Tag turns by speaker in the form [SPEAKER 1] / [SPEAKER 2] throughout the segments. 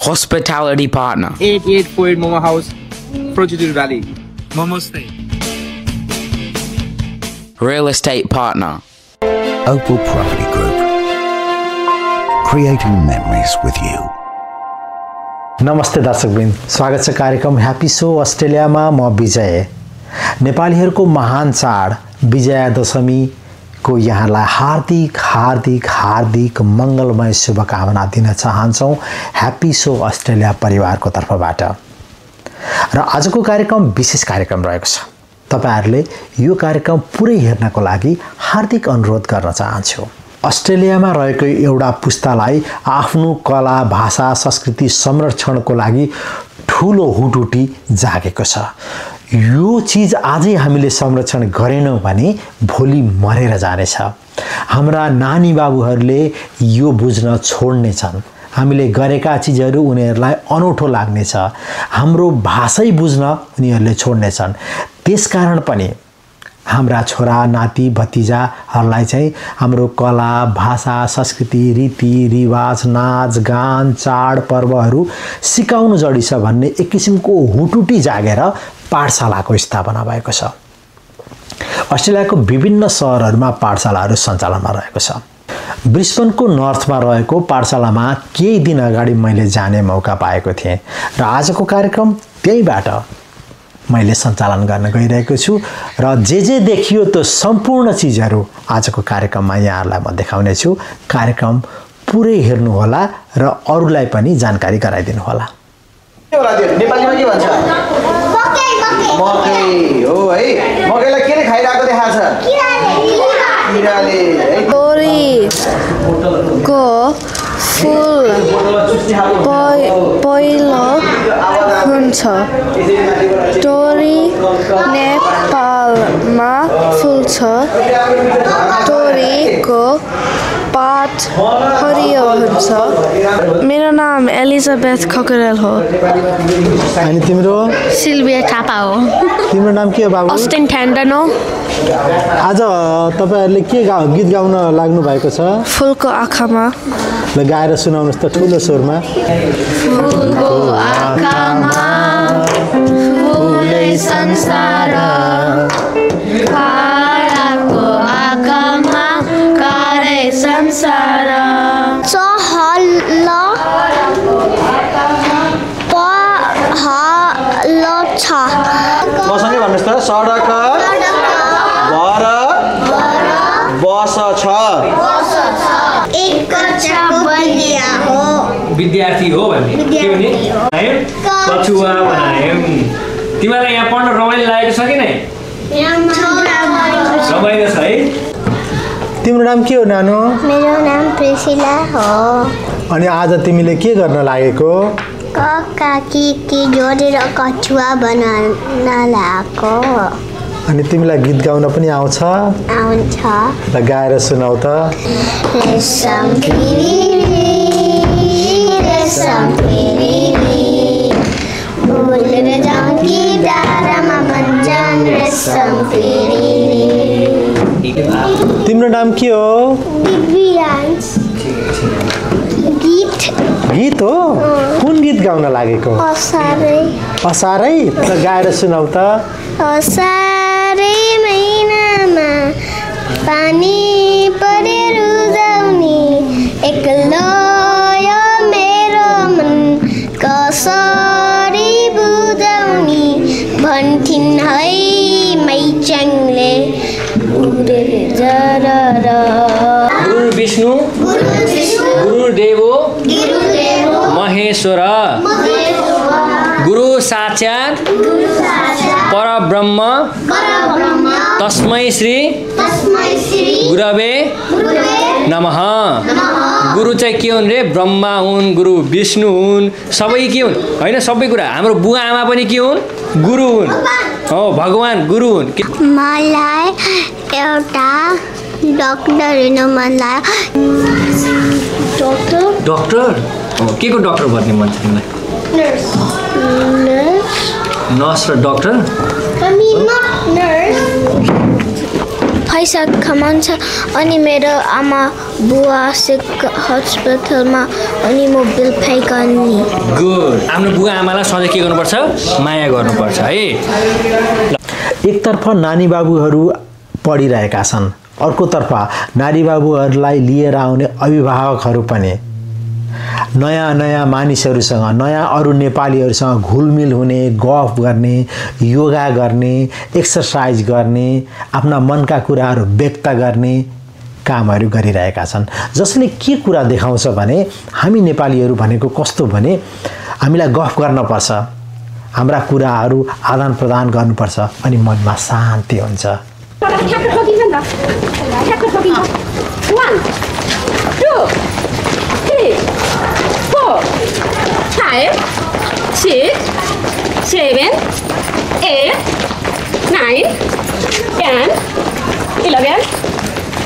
[SPEAKER 1] hospitality partner.
[SPEAKER 2] 8848 Momo House, Prostitute Valley.
[SPEAKER 3] Momo Stay.
[SPEAKER 1] Real estate partner.
[SPEAKER 4] Opal Property Group. Creating memories with you.
[SPEAKER 5] नमस्ते दर्शकवृन्द, स्वागत छ कार्यक्रम happy so अस्ट्रेलियामा। म विजय। नेपालीहरूको महान चाड विजया दशमीको यहाँलाई हार्दिक हार्दिक हार्दिक मङ्गलमय शुभकामना दिन चाहन्छौँ ह्यापी सो अस्ट्रेलिया परिवारको तर्फबाट। र आजको कार्यक्रम विशेष कार्यक्रम रहेको छ। तपाईहरुले यो कार्यक्रम पुरै हेर्नको लागि हार्दिक अनुरोध गर्न चाहन्छु। अस्ट्रेलियामा रहेको एउटा पुस्तालाई आफ्नो कला, भाषा, संस्कृति संरक्षणको लागि ठूलो हुटुटी जागेको छ। यो चीज आजै हामीले संरक्षण गरेनौं भने भोलि मरेर जानेछ। हाम्रा नानी बाबुहरूले यो बुझ्न छोड्नेछन्। हामीले गरेका चीजहरू उनीहरूलाई अनौठो लाग्नेछ। हाम्रो भाषै बुझ्न उनीहरूले छोड्नेछन्। त्यसकारण पनि हाम्रा छोरा नाति भतिजाहरूलाई चाहिँ हाम्रो कला, भाषा, संस्कृति, रीति रिवाज, नाच गान, चाड पर्वहरू सिकाउनु जडी छ भन्ने एक किसिमको हुटुटी जागेर पाठशालाको स्थापना भएको छ। अस्ट्रेलियाको विभिन्न शहरहरूमा पाठशालाहरू सञ्चालनमा रहेको छ। ब्रिस्बनको नर्थमा रहेको पाठशालामा केही दिन अगाडि मैले जाने मौका पाएको थिएँ र आजको कार्यक्रम त्यहीबाट मैले सञ्चालन गर्न गइरहेको छु र जे देखियो त्यो सम्पूर्ण चीजहरू आजको कार्यक्रममा यहाँहरूलाई म देखाउने छु। कार्यक्रम पुरै हेर्नु होला र अरूलाई पनि जानकारी गराइदिनु होला।
[SPEAKER 6] के होला त्यो नेपालीमा के भन्छ? मकै मकै हो है। मकैलाई केले खाइराको देखाछ? किराले
[SPEAKER 7] तोरी को फुल पहिलो हुन्छ। तोरी नेपालमा फुल्छ। तोरीको पात हरियो हुन्छ। मेरो नाम एलिजाबेथ खकरेल हो।
[SPEAKER 5] अनि तिम्रो?
[SPEAKER 7] सिल्भिया थापा हो।
[SPEAKER 5] तिम्रो नाम के हो बाबु?
[SPEAKER 7] अस्टिन ट्यान्डन हो।
[SPEAKER 5] आज तपाईहरुले के गीत गाउन लाग्नु भएको छ?
[SPEAKER 7] फुलको आँखामा।
[SPEAKER 5] ल गाएर सुनाउनुस् त ठुलो स्वरमा।
[SPEAKER 7] फुलको आँखामा फुलै संसार, काराको आँखामा कारै संसार। चहल पहल छ।
[SPEAKER 6] मसँगै भन्नुस् त। सडक भर बस छ।
[SPEAKER 7] एक कक्षा बलिया हो।
[SPEAKER 3] विद्यार्थी हो भन्ने के भने कछुवा बनायौँ। तिमीलाई यहाँ पढ्न रमाइलो लागेको छ कि नै? रमाइलो छ है।
[SPEAKER 5] तिम्रो नाम के हो नानो?
[SPEAKER 7] मेरो नाम प्रिसिला हो।
[SPEAKER 5] अनि आज तिमीले के गर्न लागेको?
[SPEAKER 7] काकी जोडेर कछुवा बनाउन लागेको।
[SPEAKER 5] अनि तिमीलाई गीत गाउन पनि आउँछ?
[SPEAKER 7] आउँछ।
[SPEAKER 5] ल गाएर सुनाउ त।
[SPEAKER 7] रेशम फिरी रेशम फिरी बोलेर जाऊँ कि डाँडामा भन्छन् रेशम फिरी।
[SPEAKER 5] तिम्रो नाम के हो?
[SPEAKER 7] दिव्यांश। गीत
[SPEAKER 5] गीत हो? कुन गीत गाउन लागेको?
[SPEAKER 7] असारै।
[SPEAKER 5] असारै? त गाएर सुनाउ त।
[SPEAKER 7] असारै महिनामा पानी परे रुजाउने एक्लो यो मेरो मन कसरी बुझाउने भन्थिन् है मैच्याङले उडेर जरर।
[SPEAKER 3] गुरु विष्णु गुरुदेवो महेश्वर गुरु साक्षात् परब्रह्म तस्मै श्री गुरवे नमः। गुरु चाहिँ के हुन् रे? ब्रह्मा हुन्, गुरु विष्णु हुन्, सबै के हुन् होइन? सबै कुरा। हाम्रो बुवा आमा पनि के हुन्? गुरु हुन्। हो, भगवान गुरु हुन्।
[SPEAKER 7] मलाई एउटा डक्टर हुन मन लाग्यो।
[SPEAKER 3] डक्टर? के को डक्टर भन्ने मन छ तिमीलाई? नर्स र डक्टर?
[SPEAKER 7] पैसा कमाउँछ अनि मेरो आमा बुवा सिक हस्पिटलमा अनि म बिल पे गर्ने
[SPEAKER 3] गुड आफ्नो बुवा आमालाई सधैँ के गर्नुपर्छ माया गर्नुपर्छ है
[SPEAKER 5] एकतर्फ नानी बाबुहरू पढिरहेका छन् अर्कोतर्फ नारी बाबुहरूलाई लिएर आउने अभिभावकहरू पनि नयाँ नयाँ मानिसहरूसँग नयाँ अरू नेपालीहरूसँग घुलमिल हुने गफ गर्ने योगा गर्ने एक्सर्साइज गर्ने आफ्ना मनका कुराहरू व्यक्त गर्ने कामहरू गरिरहेका छन् जसले के कुरा देखाउँछ भने हामी नेपालीहरू भनेको कस्तो भने हामीलाई गफ गर्नुपर्छ हाम्रा कुराहरू आदान प्रदान गर्नुपर्छ अनि मनमा शान्ति हुन्छ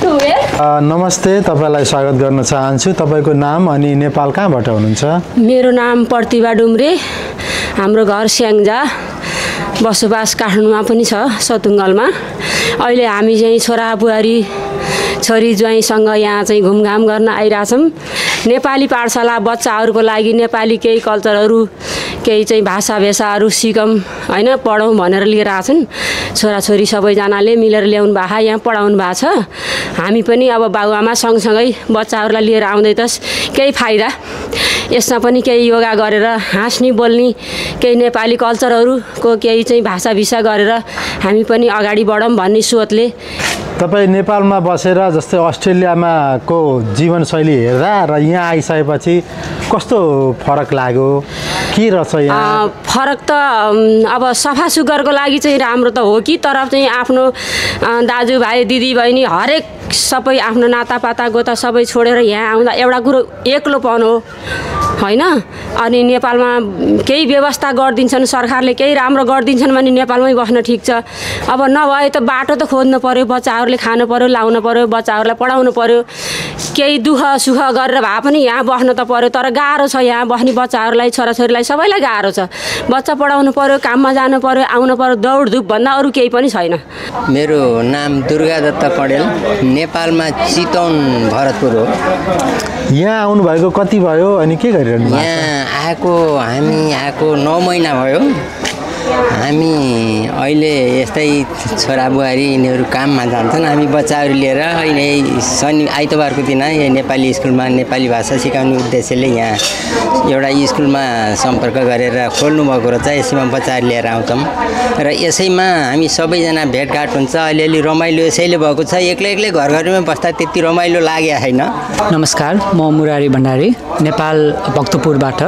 [SPEAKER 7] 12
[SPEAKER 5] नमस्ते तपाईलाई स्वागत गर्न चाहन्छु तपाईको नाम अनि नेपाल कहाँबाट हुनुहुन्छ
[SPEAKER 8] मेरो नाम प्रतिभा डुम्रे हाम्रो घर स्याङ्जा बसोबास काठमाडौँमा पनि छ सतुङ्गलमा अहिले हामी चाहिँ छोरा बुहारी छोरी ज्वाइँसँग यहाँ चाहिँ घुमघाम गर्न आइरहेछौँ नेपाली पाठशाला बच्चाहरूको लागि नेपाली केही कल्चरहरू केही चाहिँ भाषा भेषाहरू सिकौँ हैन पढौँ भनेर लिएर आछन् छोराछोरी सबैजनाले मिलेर ल्याउनु भएको यहाँ पढाउनु भएको छ हामी पनि अब बाबुआमा सँगसँगै बच्चाहरूलाई लिएर आउँदै त केही फाइदा यसमा पनि केही योगा गरेर हाँस्ने बोल्ने केही नेपाली कल्चरहरूको केही चाहिँ भाषा भिषा गरेर हामी पनि अगाडि बढौँ भन्ने सोचले
[SPEAKER 5] तपाईँ नेपालमा बसेर जस्तै अस्ट्रेलियामा को जीवनशैली हेर्दा र यहाँ आइसकेपछि कस्तो फरक लाग्यो के रहेछ यहाँ
[SPEAKER 8] फरक त अब सफा सुग्घरको लागि चाहिँ राम्रो त हो कि तर चाहिँ आफ्नो दाजुभाइ दिदीबहिनी हरेक सबै आफ्नो नातापाता गोता सबै छोडेर यहाँ आउँदा एउटा कुरो एक्लोपन हो हैन अनि नेपालमा केही व्यवस्था गरिदिन्छन् सरकारले केही राम्रो गरिदिन्छन् भने नेपालमै बस्न ठिक छ अब नभए त बाटो त खोज्नु पर्यो बच्चाहरूले खानु पर्यो लाउनु पर्यो बच्चाहरूलाई पढाउनु पर्यो केही दुःख सुख गरेर भए पनि यहाँ बस्न त पर्यो तर गाह्रो छ यहाँ बस्ने बच्चाहरूलाई छोराछोरीलाई सबैलाई गाह्रो छ बच्चा पढाउनु पर्यो काममा जानु पर्यो आउनु पर्यो दौडधुप भन्दा अरू केही पनि छैन
[SPEAKER 9] मेरो नाम दुर्गा दत्त पडेल नेपालमा चितवन भरतपुर हो
[SPEAKER 5] यहाँ आउनु भएको कति भयो अनि के गरिरहनु भएको
[SPEAKER 9] यहाँ हामी आएको 9 महिना भयो हामी अहिले यस्तै छोरा बुहारी यिनीहरू काममा जान्छन् हामी बच्चाहरू लिएर यिनै शनि आइतबारको दिन यहाँ नेपाली स्कुलमा नेपाली भाषा सिकाउने उद्देश्यले यहाँ एउटा स्कुलमा सम्पर्क गरेर खोल्नु भएको रहेछ यसैमा बच्चाहरू लिएर आउँछौँ र यसैमा हामी सबैजना भेटघाट हुन्छ अलिअलि रमाइलो यसैले भएको छ एक्लै घर घरमै बस्दा त्यति रमाइलो लागेको छैन
[SPEAKER 10] नमस्कार म मुरारी भण्डारी नेपाल भक्तपुरबाट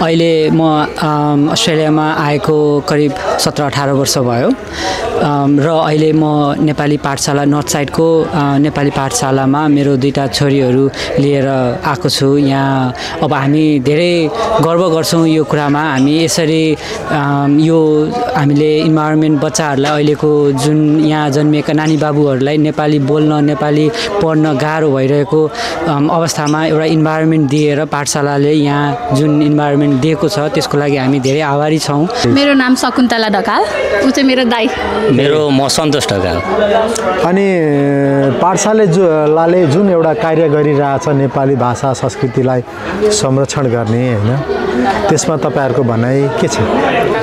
[SPEAKER 10] अहिले म अस्ट्रेलियामा आएको करिब 17-18 वर्ष भयो र अहिले म नेपाली पाठशाला नर्थ साइडको नेपाली पाठशालामा मेरो 2टा छोरीहरू लिएर आएको छु यहाँ अब हामी धेरै गर्व गर्छौँ यो कुरामा हामी यसरी यो हामीले इन्भाइरोमेन्ट बच्चाहरूलाई अहिलेको जुन यहाँ जन्मिएका नानी बाबुहरूलाई नेपाली बोल्न नेपाली पढ्न गाह्रो भइरहेको अवस्थामा एउटा इन्भाइरोमेन्ट दिएर पाठशालाले यहाँ जुन इन्भाइरोमेन्ट दिएको छ त्यसको लागि हामी धेरै आभारी छौँ
[SPEAKER 11] मेरो नाम शकुन्तला ढकाल उ चाहिँ मेरो दाइ
[SPEAKER 3] मेरो म सन्तोष ढकाल
[SPEAKER 5] अनि पाठशालाले जुन एउटा कार्य गरिरहेछ नेपाली भाषा संस्कृतिलाई संरक्षण गर्ने हैन त्यसमा तपाईहरुको भनाइ के छ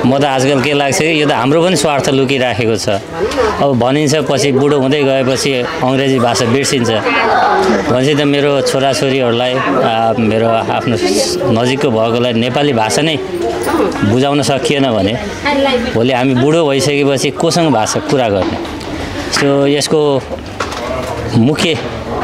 [SPEAKER 3] म त आजकल के लाग्छ कि यो त हाम्रो पनि स्वार्थ लुकिराखेको छ अब भनिन्छ पछि बुढो हुँदै गएपछि अंग्रेजी भाषा बिर्सिन्छ भनेपछि त मेरो छोराछोरीहरूलाई मेरो आफ्नो नजिकको भएकोलाई नेपाली भाषा नै बुझाउन सकिएन भने भोलि हामी बुढो भइसकेपछि कोसँग भाषा कुरा गर्ने सो यसको मुख्य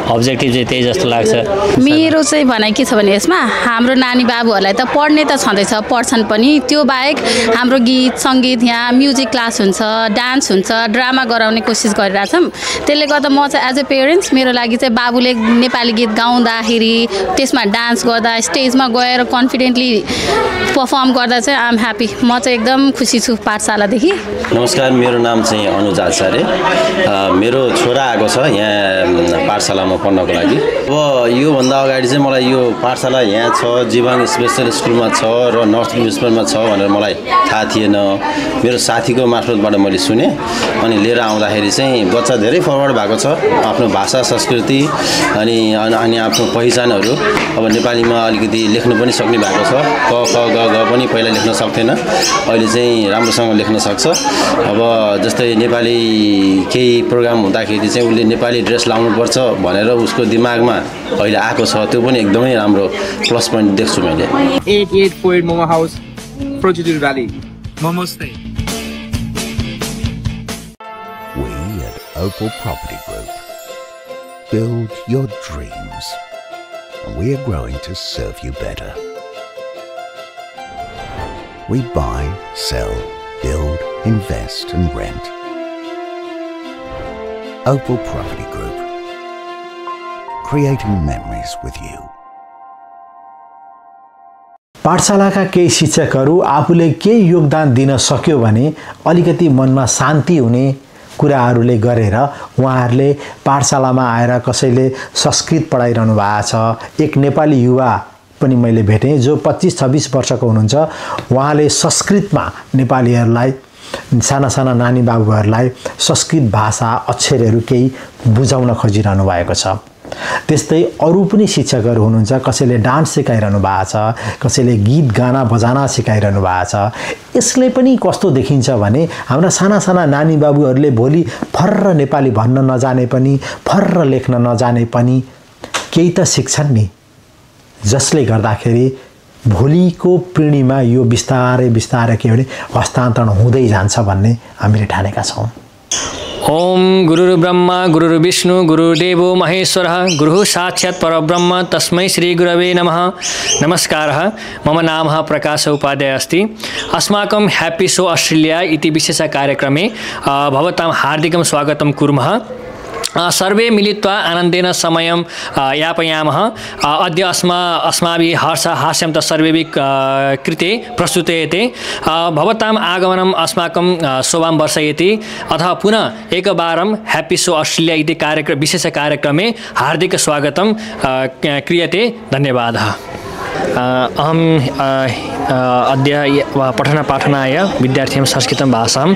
[SPEAKER 3] अब्जेक्टिभ चाहिँ त्यही जस्तो लाग्छ
[SPEAKER 11] मेरो चाहिँ भनाइ के छ भने यसमा हाम्रो नानी बाबुहरूलाई त पढ्ने त छँदैछ पढ्छन् पनि त्यो बाहेक हाम्रो गीत सङ्गीत यहाँ म्युजिक क्लास हुन्छ डान्स हुन्छ ड्रामा गराउने कोसिस गरिरहेछौँ त्यसले गर्दा म चाहिँ एज अ पेरेन्ट्स मेरो लागि चाहिँ बाबुले नेपाली गीत गाउँदाखेरि त्यसमा डान्स गर्दा स्टेजमा गएर कन्फिडेन्टली पर्फर्म गर्दा चाहिँ आइ एम ह्याप्पी म चाहिँ एकदम खुसी छु पाठशालादेखि
[SPEAKER 12] नमस्कार मेरो नाम चाहिँ अनुज आचार्य मेरो छोरा आएको छ यहाँ पाठशालामा पढ्नको लागि। अब योभन्दा अगाडि चाहिँ मलाई यो पाठशाला यहाँ छ, जीवाङ स्पेसल स्कुलमा छ र नर्थ म्युनिसिपलमा छ भनेर मलाई थाहा थिएन। मेरो साथीको मार्फतबाट मैले सुने अनि लिएर आउँदाखेरि चाहिँ बच्चा धेरै फरवर्ड भएको छ। आफ्नो भाषा संस्कृति अनि आफ्नो पहिचानहरू अब नेपालीमा अलिकति लेख्नु पनि सक्ने भएको छ। क ख ग घ पनि पहिला लेख्न सक्थेन, अहिले चाहिँ राम्रोसँग लेख्न सक्छ। अब जस्तै नेपाली केही प्रोग्राम हुँदाखेरि चाहिँ उसले नेपाली ड्रेस लाउनुपर्छ भनेर उसको दिमागमा अहिले आएको छ। त्यो पनि एकदमै राम्रो प्लस पोइन्ट देख्छु मैले।
[SPEAKER 2] 884 Momo House, Prochidul Valley.
[SPEAKER 13] Namaste.
[SPEAKER 4] We at Opal Property Group build your dreams, and we are growing to serve you better. We buy, sell, build, invest and rent. Opal Property Group, creating memories with you.
[SPEAKER 5] पाठशालाका केही शिक्षकहरू आफूले केही योगदान दिन सक्यो भने अलिकति मनमा शान्ति हुने कुराहरूले गरेर उहाँहरूले पाठशालामा आएर कसैले संस्कृत पढाइरहनु भएको छ। एक नेपाली युवा पनि मैले भेटेँ जो 25-26 वर्षको हुनुहुन्छ। उहाँले संस्कृतमा नेपालीहरूलाई साना साना नानी बाबुहरूलाई संस्कृत भाषा अक्षरहरू केही बुझाउन खोजिरहनु भएको छ। त्यस्तै अरू पनि शिक्षकहरू हुनुहुन्छ, कसैले डान्स सिकाइरहनु भएको छ, कसैले गीत गाना बजाना सिकाइरहनु भएको छ। यसले पनि कस्तो देखिन्छ भने हाम्रा साना साना नानी बाबुहरूले भोलि फर्र नेपाली भन्न नजाने पनि, फर्र लेख्न नजाने पनि केही त सिक्छन् नि, जसले गर्दाखेरि भोलिको पिँढीमा यो बिस्तारै बिस्तारै के भने हस्तान्तरण हुँदै जान्छ भन्ने हामीले ठानेका छौँ।
[SPEAKER 3] ओम गुरुर्ब्रह्मा गुरुर्विष्णु गुरुर्देवो महेश्वरः गुरुः साक्षात् परब्रह्म तस्मै श्री गुरवे नमः। नमस्कारः, मम नामः प्रकाश उपाध्याय अस्ति। अस्माकं हैप्पी शो ऑस्ट्रेलिया इति विशेष कार्यक्रमे भवतां हार्दिकं स्वागतं कुर्मः। सर्वे मिलित्वा आनन्देन समयं यापयामः। अद्य अस्माभिः हास्यं त सर्वेभिः कृते प्रस्तुयते। भवताम् आगमनम् अस्माकं शोभां वर्षयति। अतः पुनः एकवारं हैप्पी शो ऑस्ट्रेलिया इति विशेष कार्यक्रमे हार्दिक स्वागतं क्रियते। धन्यवादः। अहम् अद्य पठनपाठनाय विद्यार्थिनां संस्कृतं भाषां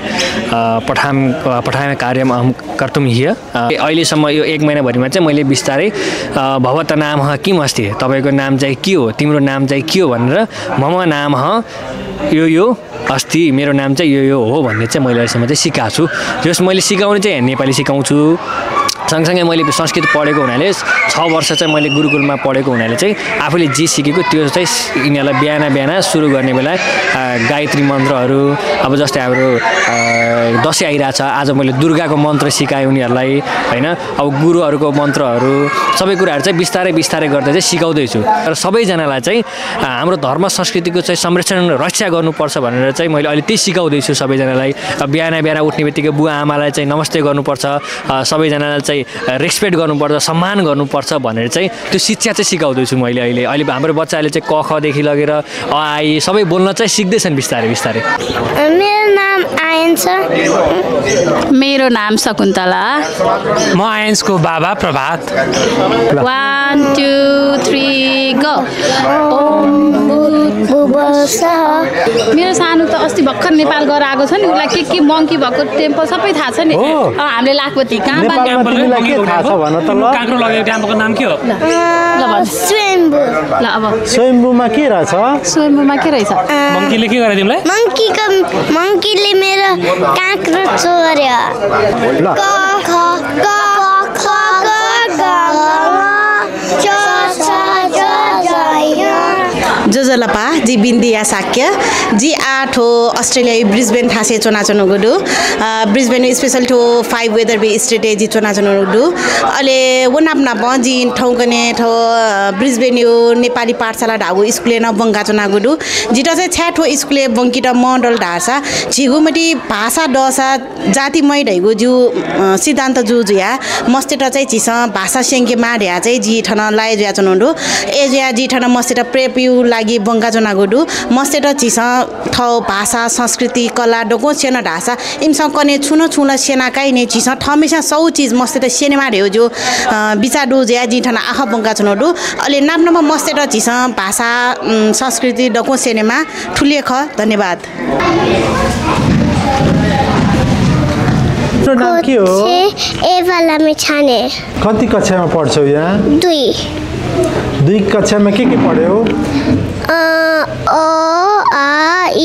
[SPEAKER 3] पठाउने कार्यम् अहं कर्तुं हिय। अहिलेसम्म यो 1 महिनाभरिमा चाहिँ मैले बिस्तारै भवतः नामः किम् अस्ति, तपाईँको नाम चाहिँ के हो, तिम्रो नाम चाहिँ के हो भनेर मम नामः यो अस्ति, मेरो नाम चाहिँ यो हो भन्ने चाहिँ मैले अहिलेसम्म चाहिँ सिकाएको छु। जस मैले सिकाउने चाहिँ नेपाली सिकाउँछु। सँगसँगै मैले संस्कृत पढेको हुनाले 6 वर्ष चाहिँ मैले गुरुकुलमा पढेको हुनाले चाहिँ आफूले जे सिकेको त्यो चाहिँ यिनीहरूलाई बिहान सुरु गर्ने बेला गायत्री मन्त्रहरू, अब जस्तै हाम्रो दसैँ आइरहेछ, आज मैले दुर्गाको मन्त्र सिकाएँ उनीहरूलाई हैन। अब गुरुहरूको मन्त्रहरू सबै कुराहरू चाहिँ बिस्तारै गर्दै चाहिँ सिकाउँदैछु। र सबैजनालाई चाहिँ हाम्रो धर्म संस्कृतिको चाहिँ संरक्षण रक्षा गर्नुपर्छ भनेर चाहिँ मैले अहिले त्यही सिकाउँदैछु सबैजनालाई। बिहान उठ्ने बित्तिकै बुवा आमालाई चाहिँ नमस्ते गर्नुपर्छ, सबैजनालाई चाहिँ रेस्पेक्ट गर्नुपर्छ, सम्मान गर्नुपर्छ भनेर चाहिँ त्यो शिक्षा चाहिँ सिकाउँदैछु मैले अहिले। हाम्रो बच्चाहरूले चाहिँ क ख देखि लगेर अ आई सबै बोल्न चाहिँ सिक्दैछन् बिस्तारै।
[SPEAKER 7] मेरो नाम आयन छ।
[SPEAKER 11] मेरो नाम शकुन्तला।
[SPEAKER 10] म आयन्सको बाबा प्रभात।
[SPEAKER 11] 1 2 3 गो। मेरो सानो त अस्ति भर्खर नेपाल गएर आएको छ नि, उसलाई के मङ्की भएको टेम्पल सबै थाहा छ नि। हामीले लाखपति कहाँ
[SPEAKER 10] काँक्रो लगेको टेम्पलको नाम के हो?
[SPEAKER 7] स्वयम्भू।
[SPEAKER 11] ल अब
[SPEAKER 5] स्वयम्भूमा के रहेछ?
[SPEAKER 11] स्वयम्भूमा के रहेछ?
[SPEAKER 10] मङ्कीले के गरे तिमीलाई?
[SPEAKER 7] मङ्कीले मेरो काँक्रो चोर्यो। क ख ग ख ग
[SPEAKER 14] जोजलपा जी बिन्दिया साक्य जी 8 हो अस्ट्रेलिया ब्रिस्बेन थासे चोनाचनो गुडु Brisbane special to 5 weather bay state जी चोनाचनो गुडु अले वनापना बजी ठौकने ठो ब्रिस्बेन यो नेपाली पाठशाला ढागु स्कुले न बंगा चोना गुडु जिटा चाहिँ छ्याठो स्कुले बंकिटा मडल ढासा झिगुमटी भाषा डसा जाति मै ढैगु जु सिद्धान्त जुजुया मस्तेटा चाहिँ चिस भाषा सेंके माड्या चाहिँ जी ठन लाइ ज्या चनोडु एजिया जी ठन मस्तेटा प्रेप्यु लागि बंगा जोना गुडु मस्तेट चिस थ भाषा संस्कृति कला डोको सेना ढासा इमसँग कने छुनो छुना सेना काइ ने चिस थमेसा सौ चीज मस्तेट सिनेमा रे जो बिचाडु ज्या जिठना आह बंगा जोनडु अले नाप्नमा मस्तेट चिस भाषा संस्कृति डोको सिनेमा ठुलेख धन्यवाद
[SPEAKER 5] नाम के हो
[SPEAKER 7] एभा लामिछाने
[SPEAKER 5] कति कक्षामा पढ्छौ यहाँ 2 कक्षामा के पढ्यौ
[SPEAKER 7] अ आ इ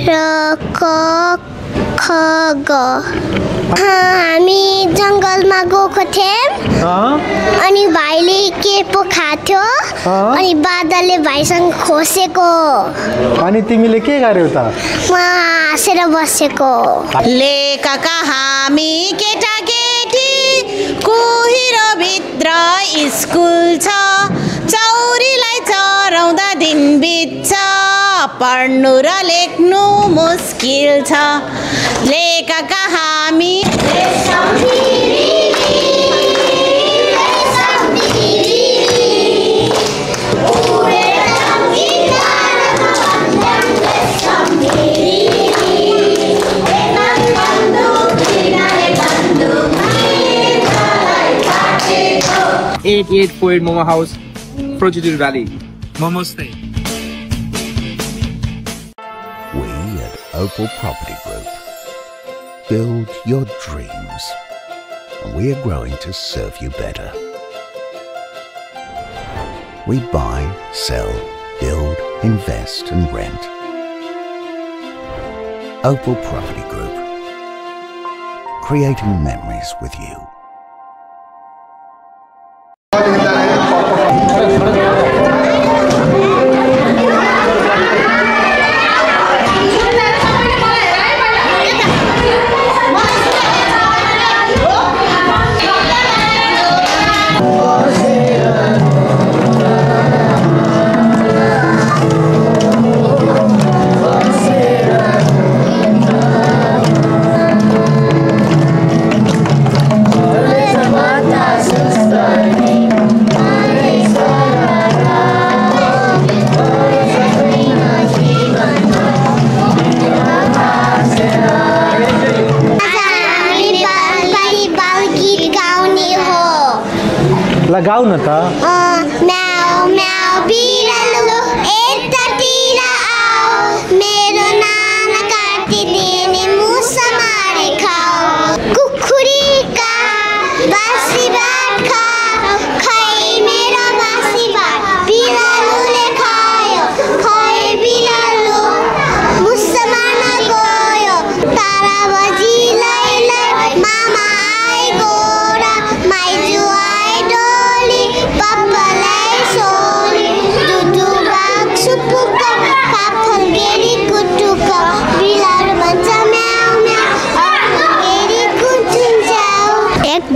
[SPEAKER 7] र क ख ग हामी जंगलमा गएको थियौं अनि भाइले के पो खाथ्यो अनि बादलले भाइसँग खोसेको
[SPEAKER 5] अनि तिमीले के गर्यौ त
[SPEAKER 7] म हाँसेर बसेको
[SPEAKER 14] लेखका हामी केटाकेटी कोहिरो भित्र स्कुल छ चौरीलाई चराउँदा दिन बित्छ पढ्नु र लेख्नु मुस्किल छ लेखका हामी
[SPEAKER 2] Poet Momo House, Frochiduru Valley. Namaste.
[SPEAKER 4] We at Opal Property Group build your dreams, and we are growing to serve you better. We buy, sell, build, invest and rent. Opal Property Group, creating memories with you.
[SPEAKER 5] लगाउ न त
[SPEAKER 7] म्याउ म्याउ बिरालो यतातिर आऊ मेरो नाना काटिदिने मुसा मारे खाऊ कुखुरीका बासी भात खाऊ खै मेरो बासी भात बिरालोले खायो खै बिरालो मुसा मार्न गयो तारा बजिलाई मामा आइगो र माइजू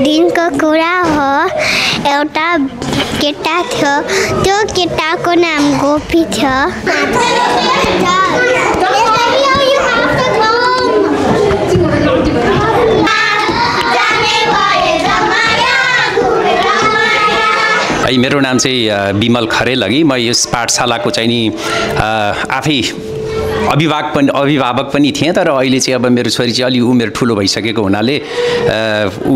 [SPEAKER 7] दिनको कुरा हो एउटा केटा थियो त्यो केटाको नाम गोपी थियो
[SPEAKER 13] मेरो नाम चाहिँ विमल खरेल अघि म यस पाठशालाको चाहिँ नि आफै अभिभावक पनि थिएँ तर अहिले चाहिँ अब मेरो छोरी चाहिँ अलि उमेर ठुलो भइसकेको हुनाले ऊ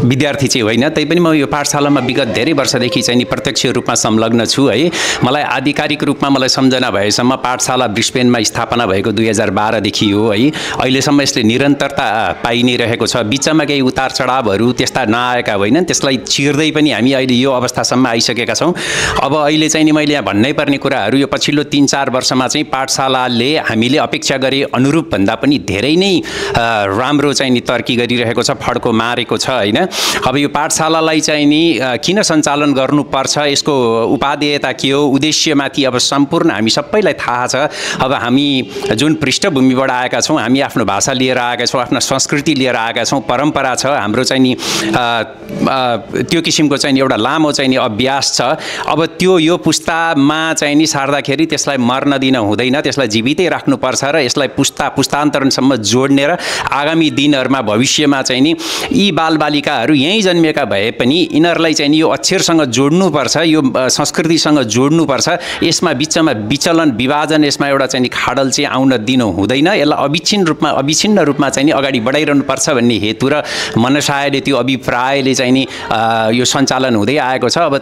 [SPEAKER 13] विद्यार्थी चाहिँ होइन तैपनि म यो पाठशालामा विगत धेरै वर्षदेखि चाहिँ नि प्रत्यक्ष रूपमा संलग्न छु है मलाई आधिकारिक रूपमा मलाई सम्झना भएसम्म पाठशाला ब्रिस्बेनमा स्थापना भएको 2012 देखि हो है अहिलेसम्म यसले निरन्तरता पाइ नै रहेको छ बिचमा केही उतार चढावहरू त्यस्ता नआएका होइनन् त्यसलाई चिर्दै पनि हामी अहिले यो अवस्थासम्म आइसकेका छौँ अब अहिले चाहिँ नि मैले यहाँ भन्नै पर्ने कुराहरू यो पछिल्लो 3-4 वर्षमा चाहिँ पाठशालाले हामीले अपेक्षा गरे अनुरूप भन्दा पनि धेरै नै राम्रो चाहिँ नि तरक्की गरिरहेको छ फड्को मारेको छ हैन अब यो पाठशालालाई चाहिँ नि किन सञ्चालन गर्नुपर्छ यसको उपादेयता के हो उद्देश्यमाथि अब सम्पूर्ण हामी सबैलाई थाहा छ अब हामी जुन पृष्ठभूमिबाट आएका छौँ हामी आफ्नो भाषा लिएर आएका छौँ आफ्नो संस्कृति लिएर आएका छौँ परम्परा छ हाम्रो चाहिँ नि त्यो किसिमको चाहिँ एउटा लामो चाहिँ नि अभ्यास छ अब त्यो यो पुस्तामा चाहिँ नि सार्दाखेरि त्यसलाई मर्न दिन हुँदैन त्यसलाई जीवितै राख्नुपर्छ र यसलाई पुस्तान्तरणसम्म जोड्ने र आगामी दिनहरुमा भविष्यमा चाहिँ नि यी बालबालिका बालिकाहरू यहीँ जन्मिएका भए पनि यिनीहरूलाई चाहिँ नि यो अक्षरसँग जोड्नुपर्छ, यो संस्कृतिसँग जोड्नुपर्छ। यसमा बिचमा विचलन विभाजन, यसमा एउटा चाहिँ नि खाडल चाहिँ आउन दिनु हुँदैन। यसलाई अविच्छिन्न रूपमा चाहिँ नि अगाडि बढाइरहनुपर्छ भन्ने हेतु र मनसायले त्यो अभिप्रायले चाहिँ नि यो सञ्चालन हुँदै आएको छ। अब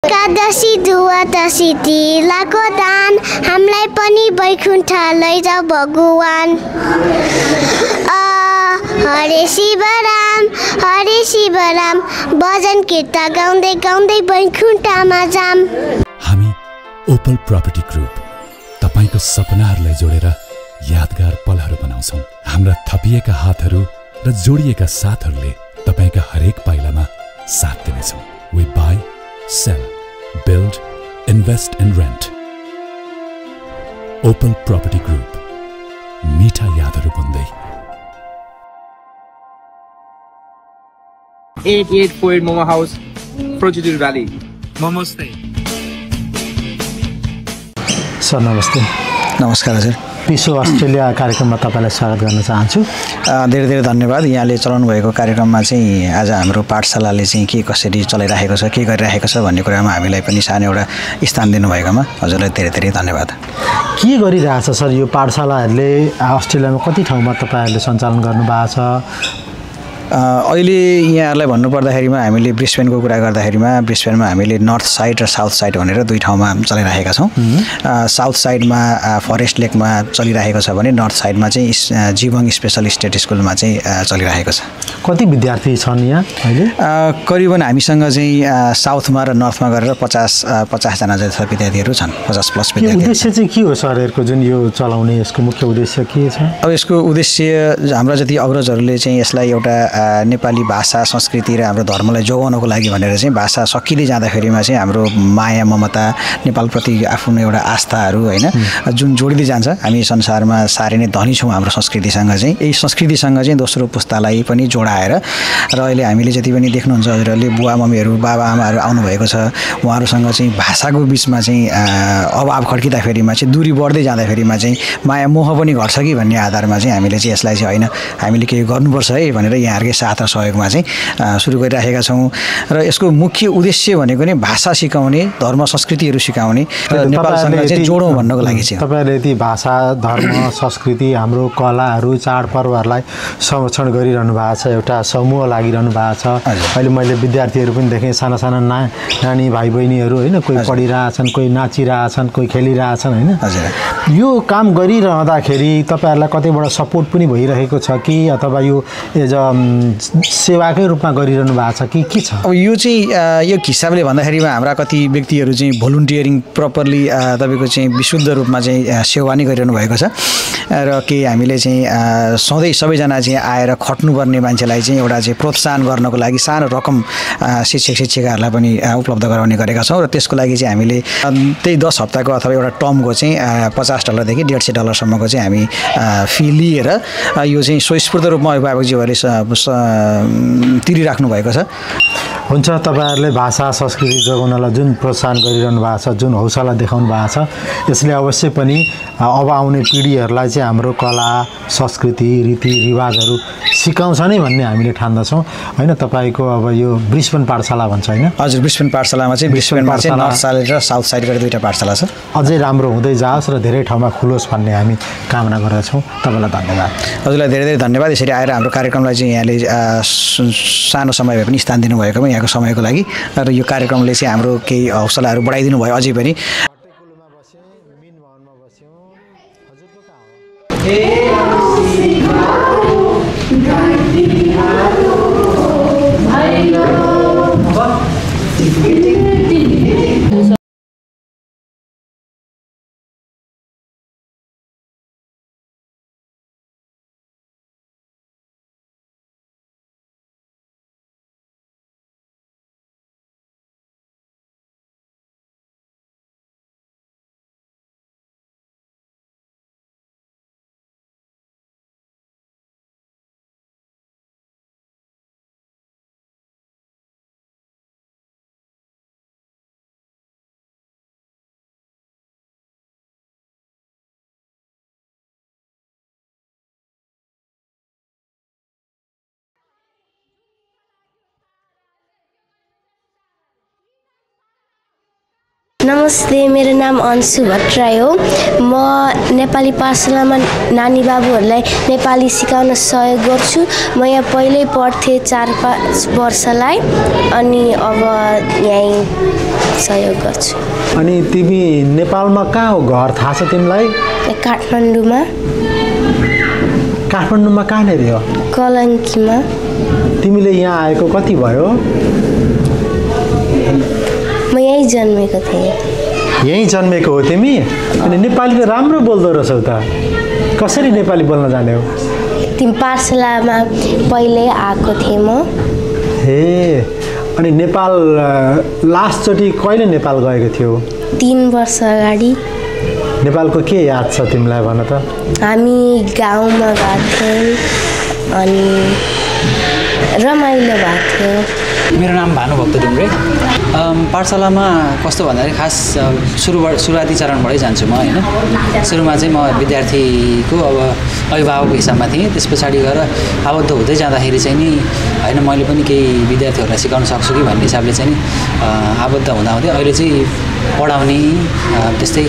[SPEAKER 7] एकादशी द्वादशी तिलाको दान हामीलाई पनि वैकुण्ठ लैजाऊ भगवान। हरे शिव राम भजन कीर्तन गाउँदै गाउँदै वैकुण्ठमा जाम।
[SPEAKER 15] हामी ओपल प्रपर्टी ग्रुप तपाईको सपनाहरूलाई जोडेर यादगार पलहरू बनाउँछौँ। हाम्रा थपिएका हातहरू र जोडिएका साथहरूले तपाईका हरेक पाइलामा साथ दिनेछौँ। We buy, sell, build, invest and rent. Opal Property Group. मीठा यादहरू बुन्दै
[SPEAKER 2] 8848 Momo House, Prochidur Valley.
[SPEAKER 5] नमस्ते सर। नमस्ते।
[SPEAKER 6] नमस्कार हजुर।
[SPEAKER 5] पिसो अस्ट्रेलिया कार्यक्रममा तपाईँलाई स्वागत गर्न चाहन्छु।
[SPEAKER 6] धेरै धेरै धन्यवाद। यहाँले चलाउनु भएको कार्यक्रममा चाहिँ आज हाम्रो पाठशालाले चाहिँ के कसरी चलाइराखेको छ, के गरिरहेको छ भन्ने कुरामा हामीलाई पनि सानो एउटा स्थान दिनुभएकोमा हजुरलाई धेरै धेरै धन्यवाद।
[SPEAKER 5] के गरिरहेछ सर यो पाठशालाहरूले अस्ट्रेलियामा कति ठाउँमा तपाईँहरूले सञ्चालन गर्नुभएको छ?
[SPEAKER 6] अहिले यहाँहरूलाई भन्नुपर्दाखेरिमा हामीले ब्रिस्बेनको कुरा गर्दाखेरिमा ब्रिस्बेनमा हामीले नर्थ साइड र साउथ साइड भनेर दुई ठाउँमा चलिरहेका छौँ। साउथ साइडमा फरेस्ट लेकमा चलिरहेको छ भने नर्थ साइडमा चाहिँ जीवङ स्पेसल स्टेट स्कुलमा चाहिँ चलिरहेको छ।
[SPEAKER 5] कति विद्यार्थी छन् यहाँ अहिले?
[SPEAKER 6] करिबन हामीसँग चाहिँ साउथमा र नर्थमा गरेर 50जना जस्ता विद्यार्थीहरू छन्। 50+ विद्यार्थी।
[SPEAKER 5] उद्देश्य चाहिँ के हो सरहरूको जुन यो चलाउने यसको मुख्य उद्देश्य के छ?
[SPEAKER 6] अब यसको उद्देश्य हाम्रा जति अग्रजहरूले चाहिँ यसलाई एउटा नेपाली भाषा संस्कृति र हाम्रो धर्मलाई जोगाउनको लागि भनेर चाहिँ भाषा सकिँदै जाँदाखेरिमा चाहिँ हाम्रो माया ममता नेपालप्रति आफ्नो एउटा आस्थाहरू होइन जुन जोडिँदै जान्छ। हामी संसारमा साह्रै नै धनी छौँ हाम्रो संस्कृतिसँग चाहिँ। यही संस्कृतिसँग चाहिँ दोस्रो पुस्तालाई पनि जोडाएर र अहिले हामीले जति पनि देख्नुहुन्छ हजुरहरूले बुवा मम्मीहरू बाबा आमाहरू आउनुभएको छ, उहाँहरूसँग चाहिँ भाषाको बिचमा चाहिँ अभाव खड्किँदाखेरिमा चाहिँ दूरी बढ्दै जाँदाखेरिमा चाहिँ माया मोह पनि घट्छ कि भन्ने आधारमा चाहिँ हामीले चाहिँ यसलाई चाहिँ होइन हामीले केही गर्नुपर्छ है भनेर यहाँहरूकै साथ र सहयोगमा चाहिँ सुरु गरिराखेका छौँ। र यसको मुख्य उद्देश्य भनेको नै भाषा सिकाउने, धर्म संस्कृतिहरू सिकाउने र नेपालसँग चाहिँ जोडौँ भन्नको लागि चाहिँ।
[SPEAKER 5] तपाईँहरूले यति भाषा धर्म संस्कृति हाम्रो कलाहरू चाडपर्वहरूलाई संरक्षण गरिरहनु भएको छ, एउटा समूह लागिरहनु भएको छ। अहिले मैले विद्यार्थीहरू पनि देखेँ, साना साना नानी भाइ बहिनीहरू होइन, कोही पढिरहेछन्, कोही नाचिरहेछन्, कोही खेलिरहेछन् होइन। यो काम गरिरहँदाखेरि तपाईँहरूलाई कतैबाट सपोर्ट पनि भइरहेको छ कि अथवा यो एज अ सेवाकै रूपमा गरिरहनु भएको छ कि के छ?
[SPEAKER 6] अब यो चाहिँ यो हिसाबले भन्दाखेरिमा हाम्रा कति व्यक्तिहरू चाहिँ भोलुन्टियरिङ प्रपरली तपाईँको चाहिँ विशुद्ध रूपमा चाहिँ सेवा नै गरिरहनु भएको छ र केही हामीले चाहिँ सधैँ सबैजना चाहिँ आएर खट्नुपर्ने मान्छेलाई चाहिँ एउटा चाहिँ प्रोत्साहन गर्नको लागि सानो रकम शिक्षक शिक्षिकाहरूलाई पनि उपलब्ध गराउने गरेका छौँ। र त्यसको लागि चाहिँ हामीले त्यही 10 हप्ताको अथवा एउटा टर्मको चाहिँ $50 देखि $150 चाहिँ हामी फी लिएर यो चाहिँ स्वस्फूर्त रूपमा अभिभावकज्यूहरूले तिरिराख्नु भएको छ।
[SPEAKER 5] हुन्छ, तपाईँहरूले भाषा संस्कृति जोगाउनलाई जुन प्रोत्साहन गरिरहनु भएको छ, जुन हौसला देखाउनु भएको छ, यसले अवश्य पनि अब आउने पिँढीहरूलाई चाहिँ हाम्रो कला संस्कृति रीतिरिवाजहरू सिकाउँछ नै भन्ने हामीले ठान्दछौँ होइन। तपाईँको अब यो ब्रिस्बेन पाठशाला भन्छ होइन?
[SPEAKER 6] हजुर, ब्रिस्बेन पाठशालामा चाहिँ ब्रिस्बेनमा चाहिँ नर्थ साइड र साउथ साइड गरेर दुईवटा पाठशाला छ।
[SPEAKER 5] अझै राम्रो हुँदै जाओस् र धेरै ठाउँमा खुलोस् भन्ने हामी कामना गर्दछौँ। तपाईँलाई धन्यवाद।
[SPEAKER 6] हजुरलाई धेरै धेरै धन्यवाद। यसरी आएर हाम्रो कार्यक्रमलाई चाहिँ यहाँले सानो समय भए पनि स्थान दिनुभएकोमा यहाँको समयको लागि र यो कार्यक्रमले चाहिँ हाम्रो केही हौसलाहरू बढाइदिनु भयो अझै पनि।
[SPEAKER 5] ए
[SPEAKER 16] नमस्ते, मेरो नाम अन्सु भट्टराई हो। म नेपाली पाठशालामा नानी बाबुहरूलाई नेपाली सिकाउन सहयोग गर्छु। म यहाँ पहिल्यै पढ्थेँ 4-5 वर्षलाई, अनि अब यहीँ सहयोग गर्छु।
[SPEAKER 5] अनि तिमी नेपालमा कहाँ हो घर थाहा छ तिमीलाई?
[SPEAKER 16] काठमाडौँमा।
[SPEAKER 5] काठमाडौँमा कहाँनिर हो?
[SPEAKER 16] कलङ्कीमा।
[SPEAKER 5] तिमीले यहाँ आएको कति भयो?
[SPEAKER 16] म यहीँ जन्मेको थिएँ।
[SPEAKER 5] यहीँ जन्मेको हो तिमी? अनि नेपाली त राम्रो बोल्दो रहेछौ त। कसरी नेपाली बोल्न जाने हो?
[SPEAKER 16] तिमी पाठशालामा पहिल्यै आएको थिएँ म।
[SPEAKER 5] हे, अनि नेपाल लास्टचोटि कहिले नेपाल गएको थियौ?
[SPEAKER 16] 3 वर्ष अगाडि।
[SPEAKER 5] नेपालको के याद छ तिमीलाई भन त?
[SPEAKER 16] हामी गाउँमा गएको थियौँ अनि रमाइलो भएको थियो।
[SPEAKER 6] मेरो नाम भानुभक्त डुम्रे। पाठशालामा कस्तो भन्दाखेरि खास सुरुवाती चरणबाटै जान्छु म होइन। सुरुमा चाहिँ म विद्यार्थीको अब अभिभावकको हिसाबमा थिएँ। त्यस पछाडि गएर आबद्ध हुँदै जाँदाखेरि चाहिँ नि होइन मैले पनि केही विद्यार्थीहरूलाई सिकाउन सक्छु कि भन्ने हिसाबले चाहिँ नि आबद्ध हुँदाहुँदै अहिले चाहिँ पढाउने त्यस्तै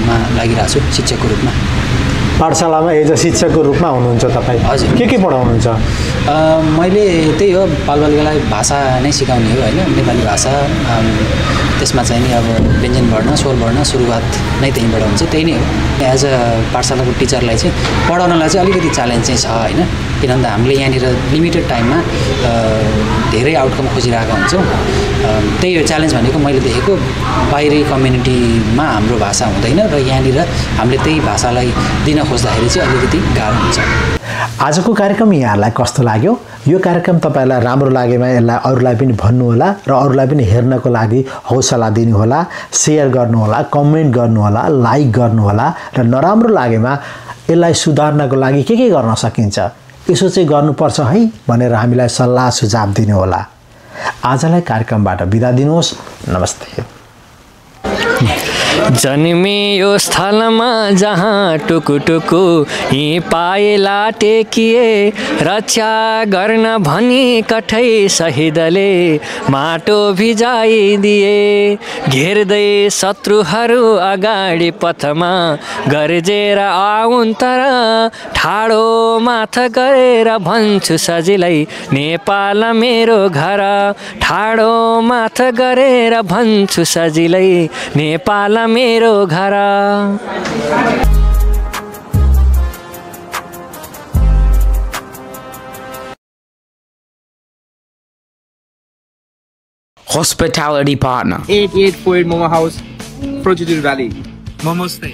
[SPEAKER 6] मा लागिरहेको छु शिक्षकको रूपमा।
[SPEAKER 5] पाठशालामा एज अ शिक्षकको रूपमा हुनुहुन्छ तपाईँ?
[SPEAKER 6] हजुर।
[SPEAKER 5] के पढाउनुहुन्छ?
[SPEAKER 6] मैले त्यही हो, बालबालिकालाई भाषा नै सिकाउने हो होइन, नेपाली भाषा। त्यसमा चाहिँ नि अब व्यञ्जन वर्ण, स्वर वर्ण सुरुवात नै त्यहीँबाट हुन्छ, त्यही नै हो। एज अ पाठशालाको टिचरलाई चाहिँ पढाउनलाई चाहिँ अलिकति च्यालेन्ज चाहिँ छ होइन, किनभने हामीले यहाँनिर लिमिटेड टाइममा धेरै आउटकम खोजिरहेका हुन्छौँ। त्यही हो च्यालेन्ज भनेको मैले देखेको। बाहिरी कम्युनिटीमा हाम्रो भाषा हुँदैन र यहाँनिर हामीले त्यही भाषालाई दिन खोज्दाखेरि चाहिँ अलिकति गाह्रो हुन्छ।
[SPEAKER 5] आजको कार्यक्रम यहाँलाई कस्तो लाग्यो? यो कार्यक्रम तपाईँलाई राम्रो लागेमा यसलाई अरूलाई पनि भन्नुहोला र अरूलाई पनि हेर्नको लागि हौसला दिनुहोला, सेयर गर्नुहोला, कमेन्ट गर्नुहोला, लाइक गर्नुहोला र नराम्रो लागेमा यसलाई सुधार्नको लागि के गर्न सकिन्छ यसो चाहिँ गर्नुपर्छ है भनेर हामीलाई सल्लाह सुझाव दिनुहोला। आजलाई कार्यक्रमबाट बिदा दिनुहोस्। नमस्ते।
[SPEAKER 3] जन्मियो स्थलमा जहाँ टुकुटुकु यी पाएला टेकिए, रक्षा गर्न भनी कठै शहीदले माटो भिजाइदिए। घेर्दै शत्रुहरू अगाडि पथमा गर्जेर आउन् तर ठाडो माथ गरेर भन्छु सजिलै नेपाल मेरो घर। ठाडो माथ गरेर भन्छु सजिलै नेपाल मेरो घर।
[SPEAKER 1] Hospitality partner.
[SPEAKER 2] 8848 Momo House, Prochidur Valley.
[SPEAKER 17] Namaste.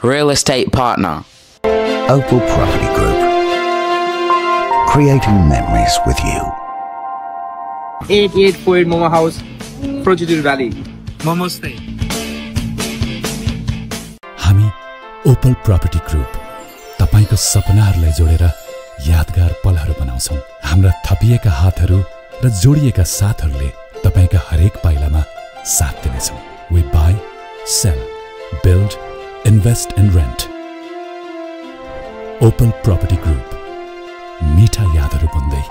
[SPEAKER 1] Real estate partner.
[SPEAKER 4] Opal Property Group. Creating memories with you.
[SPEAKER 2] 8848 Momo House, Prochidur Valley.
[SPEAKER 17] Namaste.
[SPEAKER 15] हामी ओपल प्रपर्टी ग्रुप तपाईको सपनाहरूलाई जोडेर यादगार पलहरू बनाउँछौं। हाम्रा थपिएका हातहरू र जोडिएका साथहरूले तपाईका हरेक पाइलामा साथ दिनेछौं। We buy, sell, build, invest and rent. Opal property group, मीठा यादहरू बुन्दै